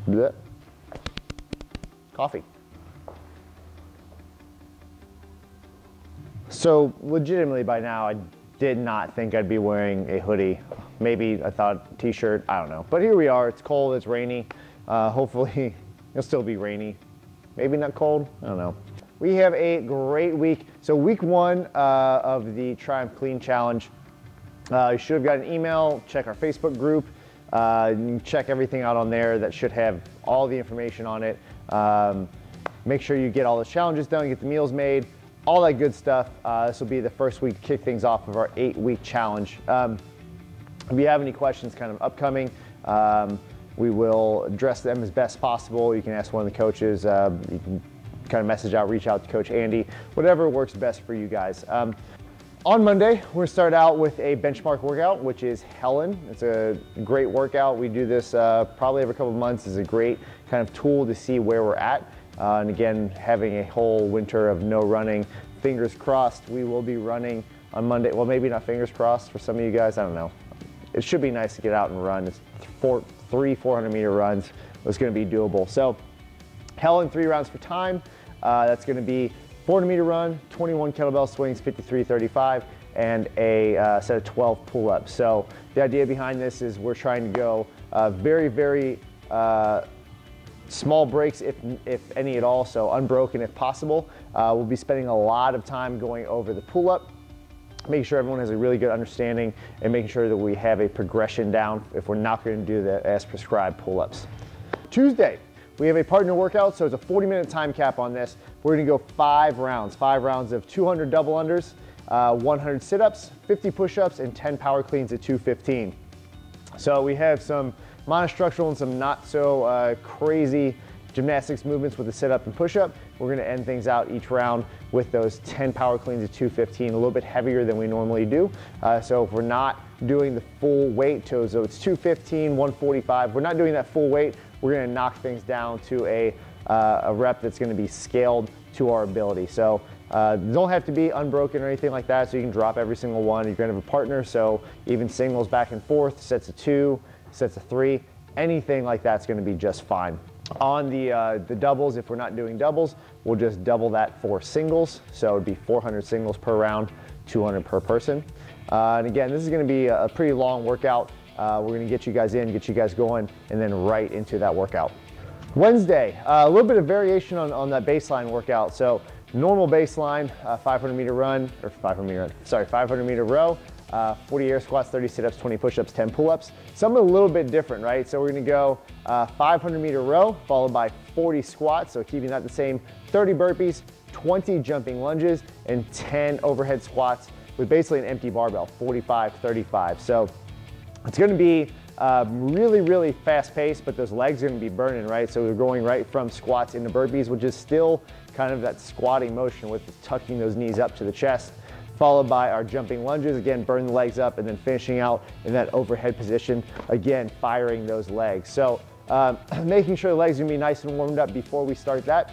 Blech. Coffee. So legitimately by now, I did not think I'd be wearing a hoodie. Maybe I thought t-shirt, I don't know. But here we are, it's cold, it's rainy. Hopefully it'll still be rainy. Maybe not cold, I don't know. We have a great week. So week one of the Triumph Clean Challenge. You should have got an email, check our Facebook group. You can check everything out on there. That should have all the information on it. Make sure you get all the challenges done, get the meals made, all that good stuff. This will be the first week to kick things off of our 8-week challenge. If you have any questions kind of upcoming, we will address them as best possible. You can ask one of the coaches. You can kind of message out, reach out to Coach Andy, whatever works best for you guys. On Monday, we're gonna start out with a benchmark workout, which is Helen. It's a great workout. We do this probably every couple of months. It's a great kind of tool to see where we're at. And again, having a whole winter of no running, fingers crossed, we will be running on Monday. Well, maybe not fingers crossed for some of you guys, I don't know. It should be nice to get out and run. It's 3 400-meter runs. It's gonna be doable. So Helen, 3 rounds for time. That's gonna be 400-meter run, 21 kettlebell swings, 53-35, and a set of 12 pull-ups. So the idea behind this is we're trying to go very, very small breaks, if any at all, so unbroken if possible. We'll be spending a lot of time going over the pull-up, making sure everyone has a really good understanding and making sure that we have a progression down if we're not going to do the as prescribed pull-ups. Tuesday, we have a partner workout, so it's a 40-minute time cap on this. We're gonna go 5 rounds of 200 double unders, 100 sit-ups, 50 push-ups, and 10 power cleans at 215. So we have some monostructural and some not so crazy gymnastics movements with the sit-up and push-up. We're gonna end things out each round with those 10 power cleans at 215, a little bit heavier than we normally do. So if we're not doing the full weight, so it's 215, 145, we're not doing that full weight, we're gonna knock things down to a rep that's gonna be scaled to our ability. So don't have to be unbroken or anything like that, so you can drop every single one. You're gonna have a partner, so even singles back and forth, sets of 2, sets of 3, anything like that's gonna be just fine. On the doubles, if we're not doing doubles, we'll just double that for singles. So it'd be 400 singles per round, 200 per person. And again, this is gonna be a pretty long workout. We're gonna get you guys in, get you guys going, and then right into that workout. Wednesday, a little bit of variation on that baseline workout. So normal baseline, 500-meter run, or 500-meter row, 40 air squats, 30 sit-ups, 20 push-ups, 10 pull-ups. Something a little bit different, right? So we're gonna go 500-meter row, followed by 40 squats, so keeping that the same, 30 burpees, 20 jumping lunges, and 10 overhead squats with basically an empty barbell, 45, 35. So it's gonna be really, really fast paced, but those legs are gonna be burning, right? So we're going right from squats into burpees, which is still kind of that squatting motion with tucking those knees up to the chest, followed by our jumping lunges, again, burn the legs up, and then finishing out in that overhead position, again, firing those legs. So making sure the legs are gonna be nice and warmed up before we start that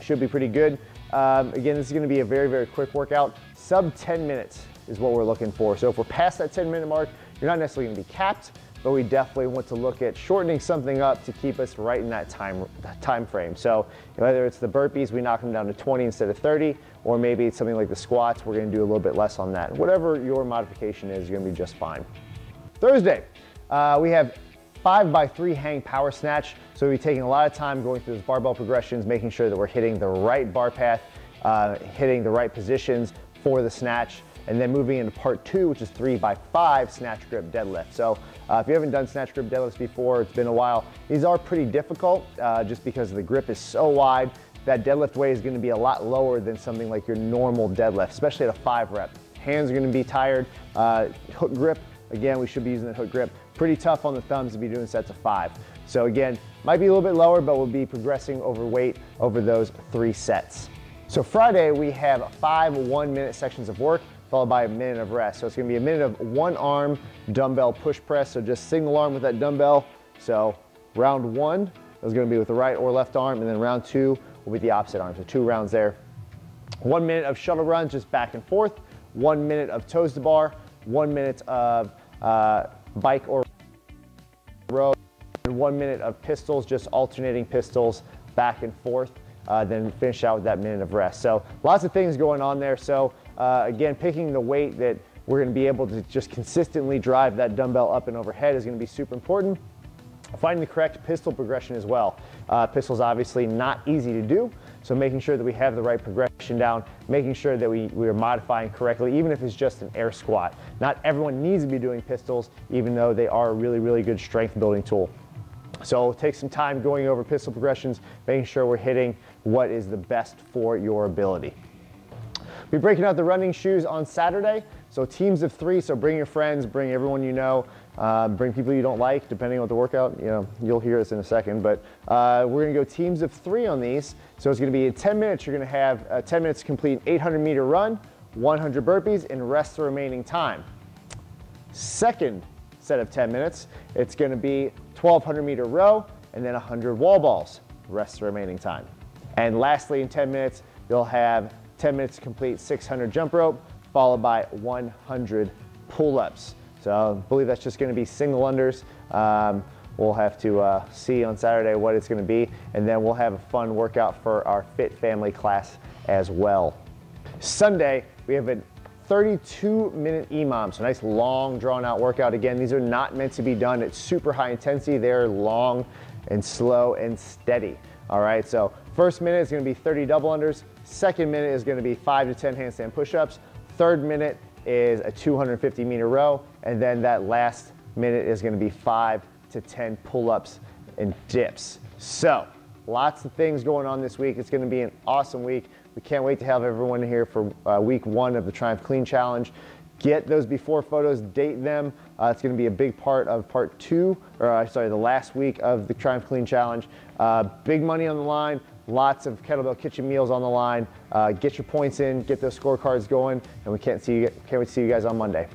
should be pretty good. Again, this is gonna be a very, very quick workout. Sub 10 minutes is what we're looking for. So if we're past that 10-minute mark, you're not necessarily gonna be capped, but we definitely want to look at shortening something up to keep us right in that time frame. So whether it's the burpees, we knock them down to 20 instead of 30, or maybe it's something like the squats, we're gonna do a little bit less on that. Whatever your modification is, you're gonna be just fine. Thursday, we have 5x3 hang power snatch. So we'll be taking a lot of time going through those barbell progressions, making sure that we're hitting the right bar path, hitting the right positions for the snatch, and then moving into part 2, which is 3x5 snatch grip deadlift. So if you haven't done snatch grip deadlifts before, it's been a while, these are pretty difficult just because the grip is so wide. That deadlift weight is gonna be a lot lower than something like your normal deadlift, especially at a 5 rep. Hands are gonna be tired. Hook grip, again, we should be using the hook grip. Pretty tough on the thumbs to be doing sets of 5. So again, might be a little bit lower, but we'll be progressing over weight over those 3 sets. So Friday, we have 5 1-minute sections of work, followed by a minute of rest. So it's gonna be a minute of 1-arm dumbbell push press. So just single arm with that dumbbell. So round 1 is gonna be with the right or left arm, and then round 2 will be the opposite arm. So 2 rounds there. 1 minute of shuttle runs, just back and forth. 1 minute of toes to bar. 1 minute of bike or row. And 1 minute of pistols, just alternating pistols back and forth, then finish out with that minute of rest. So lots of things going on there. So again, picking the weight that we're going to be able to just consistently drive that dumbbell up and overhead is going to be super important. Finding the correct pistol progression as well. Pistol's obviously not easy to do, so making sure that we have the right progression down, making sure that we are modifying correctly, even if it's just an air squat. Not everyone needs to be doing pistols, even though they are a really, really good strength building tool. So take some time going over pistol progressions, making sure we're hitting what is the best for your ability. We're breaking out the running shoes on Saturday, so teams of 3, so bring your friends, bring everyone you know, bring people you don't like, depending on what the workout, you'll hear this in a second, but we're gonna go teams of 3 on these. So it's gonna be in 10 minutes, you're gonna have 10 minutes to complete an 800-meter run, 100 burpees, and rest the remaining time. Second set of 10 minutes, it's gonna be 1,200-meter row, and then 100 wall balls, rest the remaining time. And lastly, in 10 minutes, you'll have 10 minutes to complete 600 jump rope, followed by 100 pull-ups. So I believe that's just gonna be single unders. We'll have to see on Saturday what it's gonna be, and then we'll have a fun workout for our Fit Family class as well. Sunday, we have a 32-minute EMOM, so nice long drawn out workout. Again, these are not meant to be done at super high intensity. They're long and slow and steady. All right, so first minute is gonna be 30 double unders. Second minute is gonna be 5 to 10 handstand push-ups. Third minute is a 250-meter row. And then that last minute is gonna be 5 to 10 pull-ups and dips. So lots of things going on this week. It's gonna be an awesome week. We can't wait to have everyone here for week 1 of the Triumph Clean Challenge. Get those before photos, date them. It's gonna be a big part of part 2, or sorry, the last week of the Triumph Clean Challenge. Big money on the line, lots of kettlebell kitchen meals on the line. Get your points in, get those scorecards going, and we can't wait to see you guys on Monday.